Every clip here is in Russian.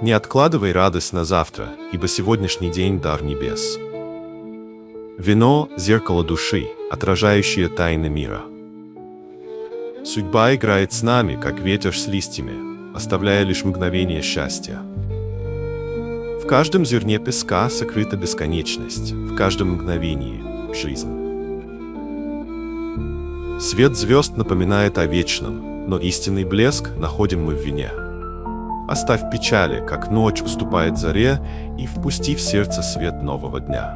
Не откладывай радость на завтра, ибо сегодняшний день – дар небес. Вино – зеркало души, отражающее тайны мира. Судьба играет с нами, как ветер с листьями, оставляя лишь мгновение счастья. В каждом зерне песка сокрыта бесконечность, в каждом мгновении – жизнь. Свет звезд напоминает о вечном, но истинный блеск находим мы в вине. Оставь печали, как ночь уступает заре, и впусти в сердце свет нового дня.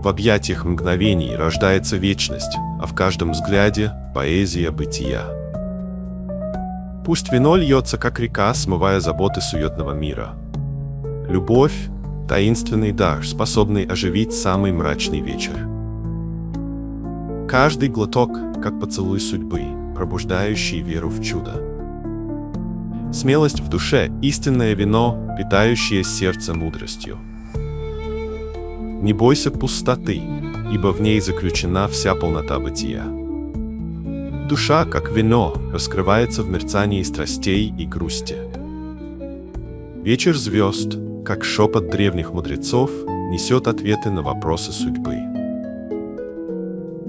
В объятиях мгновений рождается вечность, а в каждом взгляде – поэзия бытия. Пусть вино льется, как река, смывая заботы суетного мира. Любовь – таинственный дар, способный оживить самый мрачный вечер. Каждый глоток, как поцелуй судьбы, пробуждающий веру в чудо. Смелость в душе – истинное вино, питающее сердце мудростью. Не бойся пустоты, ибо в ней заключена вся полнота бытия. Душа, как вино, раскрывается в мерцании страстей и грусти. Вечер звезд, как шепот древних мудрецов, несет ответы на вопросы судьбы.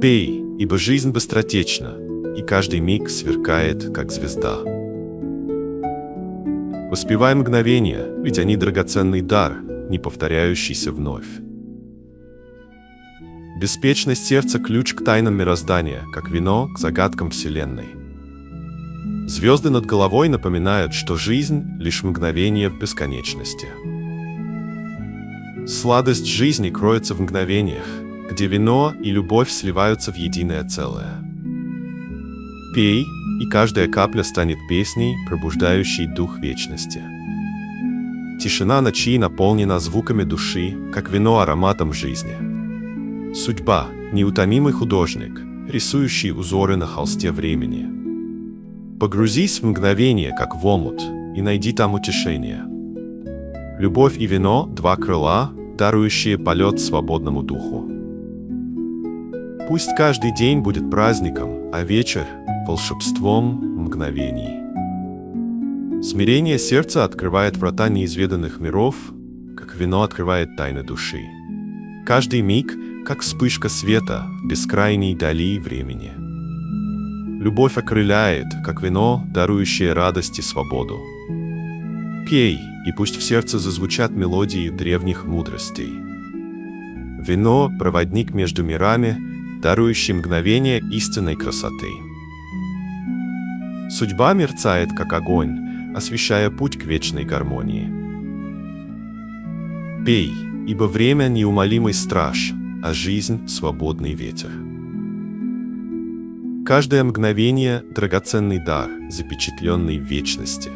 Пей, ибо жизнь быстротечна, и каждый миг сверкает, как звезда. Воспевай мгновения, ведь они драгоценный дар, не повторяющийся вновь. Беспечность сердца – ключ к тайнам мироздания, как вино к загадкам Вселенной. Звезды над головой напоминают, что жизнь – лишь мгновение в бесконечности. Сладость жизни кроется в мгновениях, где вино и любовь сливаются в единое целое. Пей, и каждая капля станет песней, пробуждающей дух вечности. Тишина ночи наполнена звуками души, как вино ароматом жизни. Судьба – неутомимый художник, рисующий узоры на холсте времени. Погрузись в мгновение, как в омут, и найди там утешение. Любовь и вино – два крыла, дарующие полет свободному духу. Пусть каждый день будет праздником, а вечер – волшебством мгновений. Смирение сердца открывает врата неизведанных миров, как вино открывает тайны души. Каждый миг – как вспышка света в бескрайней дали времени. Любовь окрыляет, как вино, дарующее радость и свободу. Пей, и пусть в сердце зазвучат мелодии древних мудростей. Вино – проводник между мирами, дарующий мгновение истинной красоты. Судьба мерцает, как огонь, освещая путь к вечной гармонии. Пей, ибо время – неумолимый страж, а жизнь – свободный ветер. Каждое мгновение – драгоценный дар, запечатленный в вечности.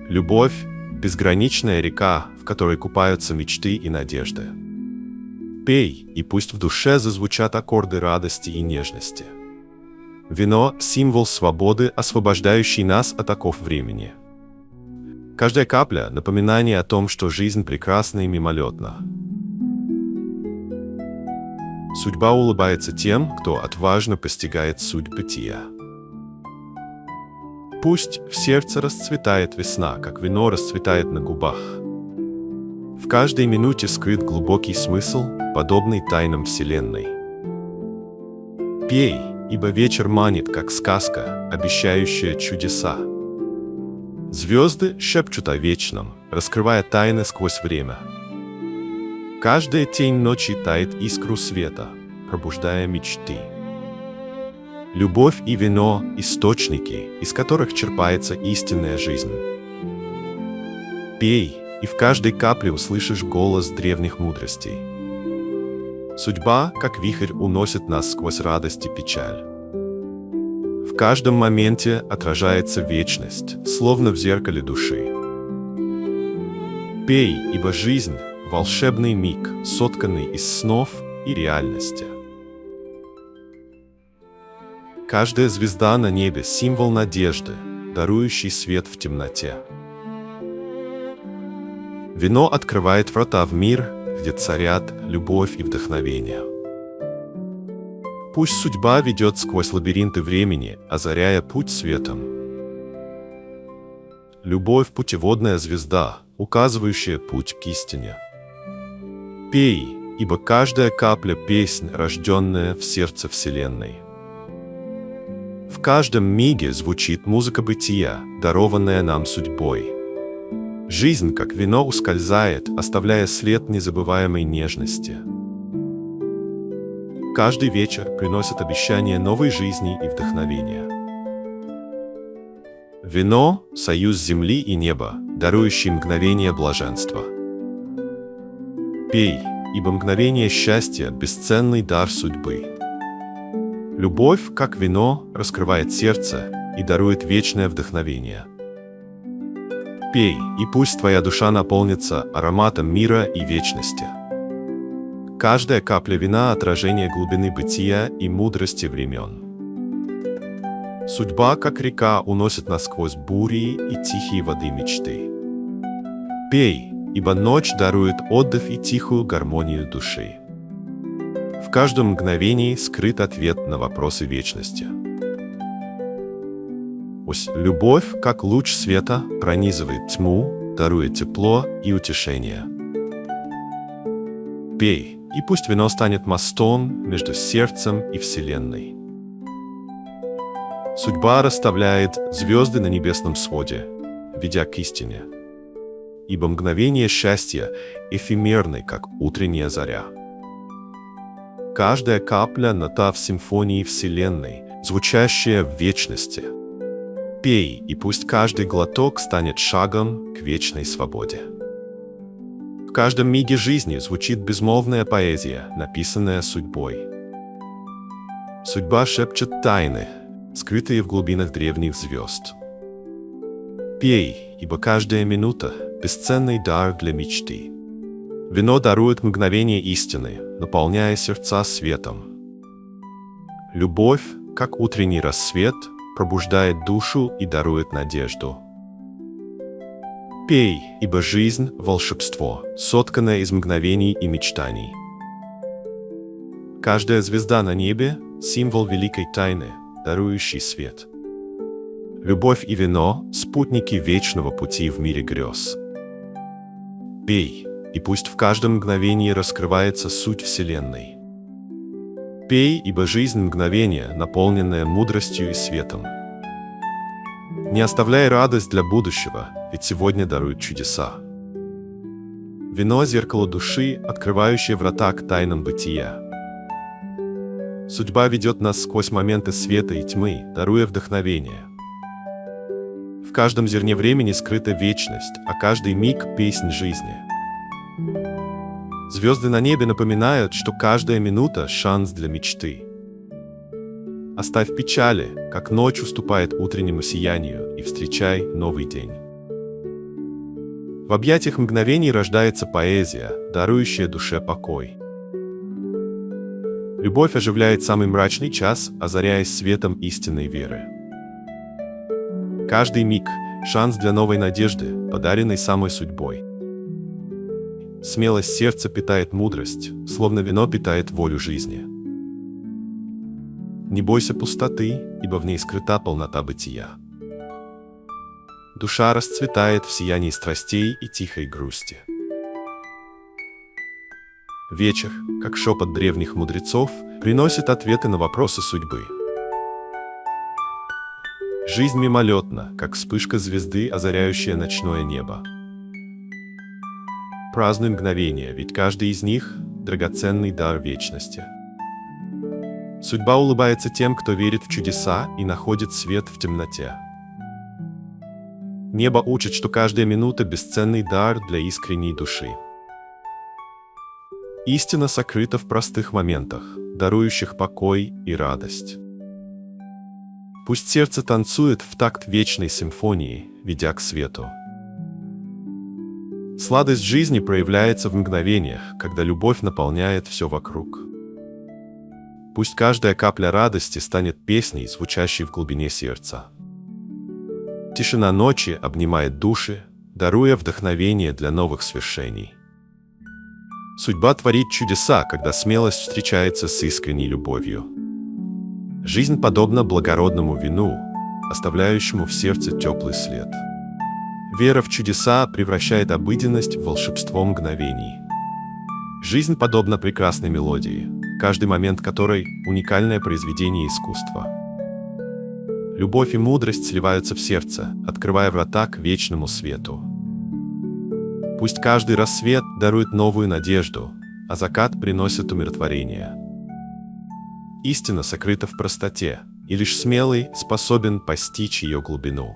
Любовь – безграничная река, в которой купаются мечты и надежды. Пей, и пусть в душе зазвучат аккорды радости и нежности. Вино – символ свободы, освобождающий нас от оков времени. Каждая капля – напоминание о том, что жизнь прекрасна и мимолетна. Судьба улыбается тем, кто отважно постигает суть бытия. Пусть в сердце расцветает весна, как вино расцветает на губах. В каждой минуте скрыт глубокий смысл, подобный тайнам Вселенной. Пей, ибо вечер манит, как сказка, обещающая чудеса. Звезды шепчут о вечном, раскрывая тайны сквозь время. Каждая тень ночи тает искру света, пробуждая мечты. Любовь и вино – источники, из которых черпается истинная жизнь. Пей, и в каждой капле услышишь голос древних мудростей. Судьба, как вихрь, уносит нас сквозь радость и печаль. В каждом моменте отражается вечность, словно в зеркале души. Пей, ибо жизнь – волшебный миг, сотканный из снов и реальности. Каждая звезда на небе – символ надежды, дарующий свет в темноте. Вино открывает врата в мир, где царят любовь и вдохновение. Пусть судьба ведет сквозь лабиринты времени, озаряя путь светом. любовь – путеводная звезда, указывающая путь к истине. Пей, ибо каждая капля – песнь, рожденная в сердце Вселенной. В каждом миге звучит музыка бытия, дарованная нам судьбой. Жизнь, как вино, ускользает, оставляя след незабываемой нежности. Каждый вечер приносит обещание новой жизни и вдохновения. Вино – союз земли и неба, дарующий мгновение блаженства. Пей, ибо мгновение счастья – бесценный дар судьбы. Любовь, как вино, раскрывает сердце и дарует вечное вдохновение. Пей, и пусть твоя душа наполнится ароматом мира и вечности. Каждая капля вина – отражение глубины бытия и мудрости времен. Судьба, как река, уносит нас сквозь бури и тихие воды мечты. Пей, ибо ночь дарует отдых и тихую гармонию души. В каждом мгновении скрыт ответ на вопросы вечности. Любовь, как луч света, пронизывает тьму, даруя тепло и утешение. Пей, и пусть вино станет мостом между сердцем и Вселенной. Судьба расставляет звезды на небесном своде, ведя к истине. Ибо мгновение счастья эфемерны, как утренняя заря. Каждая капля – нота в симфонии Вселенной, звучащая в вечности. Пей, и пусть каждый глоток станет шагом к вечной свободе. В каждом миге жизни звучит безмолвная поэзия, написанная судьбой. Судьба шепчет тайны, скрытые в глубинах древних звезд. Пей, ибо каждая минута – бесценный дар для мечты. Вино дарует мгновение истины, наполняя сердца светом. Любовь, как утренний рассвет, пробуждает душу и дарует надежду. Пей, ибо жизнь – волшебство, сотканное из мгновений и мечтаний. Каждая звезда на небе – символ великой тайны, дарующий свет. Любовь и вино – спутники вечного пути в мире грез. Пей, и пусть в каждом мгновении раскрывается суть Вселенной. Пей, ибо жизнь – мгновение, наполненное мудростью и светом. Не оставляй радость для будущего, ведь сегодня дарует чудеса. Вино – зеркало души, открывающее врата к тайнам бытия. Судьба ведет нас сквозь моменты света и тьмы, даруя вдохновение. В каждом зерне времени скрыта вечность, а каждый миг – песнь жизни. Звезды на небе напоминают, что каждая минута – шанс для мечты. Оставь печали, как ночь уступает утреннему сиянию, и встречай новый день. В объятиях мгновений рождается поэзия, дарующая душе покой. Любовь оживляет самый мрачный час, озаряясь светом истинной веры. Каждый миг – шанс для новой надежды, подаренной самой судьбой. Смелость сердца питает мудрость, словно вино питает волю жизни. Не бойся пустоты, ибо в ней скрыта полнота бытия. Душа расцветает в сиянии страстей и тихой грусти. Вечер, как шепот древних мудрецов, приносит ответы на вопросы судьбы. Жизнь мимолетна, как вспышка звезды, озаряющая ночное небо. Празднуй мгновения, ведь каждый из них – драгоценный дар вечности. Судьба улыбается тем, кто верит в чудеса и находит свет в темноте. Небо учит, что каждая минута – бесценный дар для искренней души. Истина сокрыта в простых моментах, дарующих покой и радость. Пусть сердце танцует в такт вечной симфонии, ведя к свету. Сладость жизни проявляется в мгновениях, когда любовь наполняет все вокруг. Пусть каждая капля радости станет песней, звучащей в глубине сердца. Тишина ночи обнимает души, даруя вдохновение для новых свершений. Судьба творит чудеса, когда смелость встречается с искренней любовью. Жизнь подобна благородному вину, оставляющему в сердце теплый след. Вера в чудеса превращает обыденность в волшебство мгновений. Жизнь подобна прекрасной мелодии, каждый момент которой – уникальное произведение искусства. Любовь и мудрость сливаются в сердце, открывая врата к вечному свету. Пусть каждый рассвет дарует новую надежду, а закат приносит умиротворение. Истина сокрыта в простоте, и лишь смелый способен постичь ее глубину.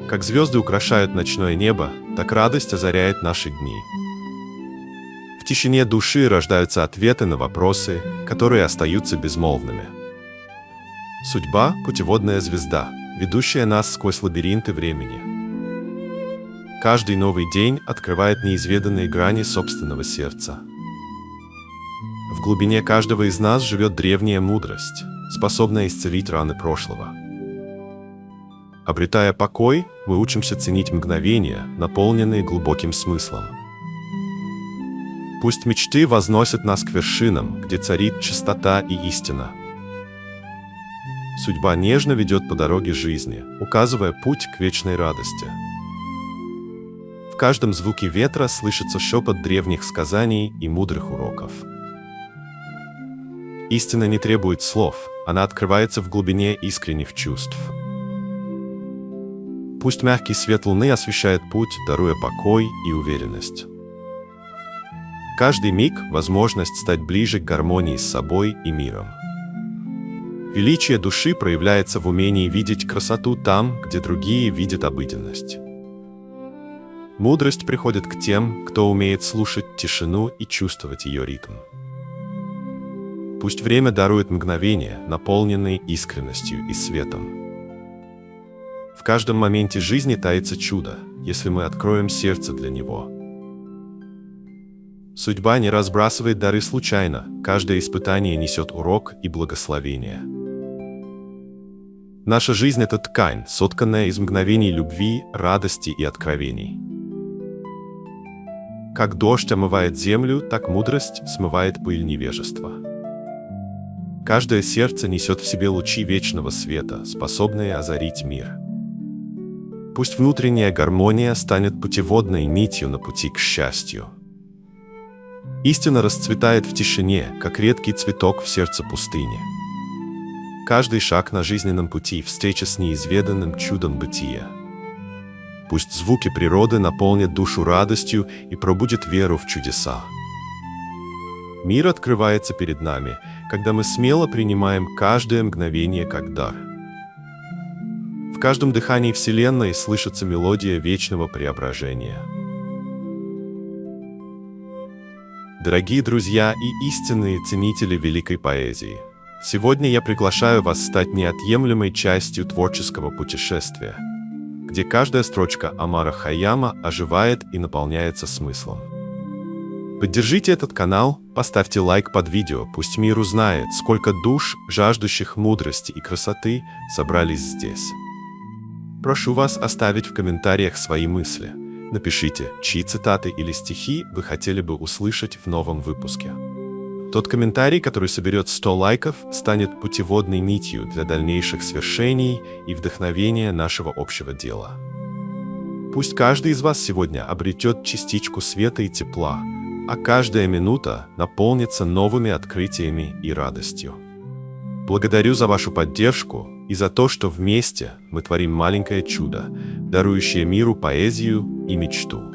Как звезды украшают ночное небо, так радость озаряет наши дни. В тишине души рождаются ответы на вопросы, которые остаются безмолвными. Судьба – путеводная звезда, ведущая нас сквозь лабиринты времени. Каждый новый день открывает неизведанные грани собственного сердца. В глубине каждого из нас живет древняя мудрость, способная исцелить раны прошлого. Обретая покой, мы учимся ценить мгновения, наполненные глубоким смыслом. Пусть мечты возносят нас к вершинам, где царит чистота и истина. Судьба нежно ведет по дороге жизни, указывая путь к вечной радости. В каждом звуке ветра слышится шепот древних сказаний и мудрых уроков. Истина не требует слов, она открывается в глубине искренних чувств. Пусть мягкий свет луны освещает путь, даруя покой и уверенность. Каждый миг – возможность стать ближе к гармонии с собой и миром. Величие души проявляется в умении видеть красоту там, где другие видят обыденность. Мудрость приходит к тем, кто умеет слушать тишину и чувствовать ее ритм. Пусть время дарует мгновения, наполненные искренностью и светом. В каждом моменте жизни таится чудо, если мы откроем сердце для него. Судьба не разбрасывает дары случайно, каждое испытание несет урок и благословение. Наша жизнь – это ткань, сотканная из мгновений любви, радости и откровений. Как дождь омывает землю, так мудрость смывает пыль невежества. Каждое сердце несет в себе лучи вечного света, способные озарить мир. Пусть внутренняя гармония станет путеводной нитью на пути к счастью. Истина расцветает в тишине, как редкий цветок в сердце пустыни. Каждый шаг на жизненном пути – встреча с неизведанным чудом бытия. Пусть звуки природы наполнят душу радостью и пробудят веру в чудеса. Мир открывается перед нами, когда мы смело принимаем каждое мгновение как дар. В каждом дыхании Вселенной слышится мелодия вечного преображения. Дорогие друзья и истинные ценители великой поэзии, сегодня я приглашаю вас стать неотъемлемой частью творческого путешествия, где каждая строчка Омара Хайяма оживает и наполняется смыслом. Поддержите этот канал, поставьте лайк под видео, пусть мир узнает, сколько душ, жаждущих мудрости и красоты, собрались здесь. Прошу вас оставить в комментариях свои мысли. Напишите, чьи цитаты или стихи вы хотели бы услышать в новом выпуске. Тот комментарий, который соберет 100 лайков, станет путеводной нитью для дальнейших свершений и вдохновения нашего общего дела. Пусть каждый из вас сегодня обретет частичку света и тепла, а каждая минута наполнится новыми открытиями и радостью. Благодарю за вашу поддержку и за то, что вместе мы творим маленькое чудо, дарующее миру поэзию и мечту.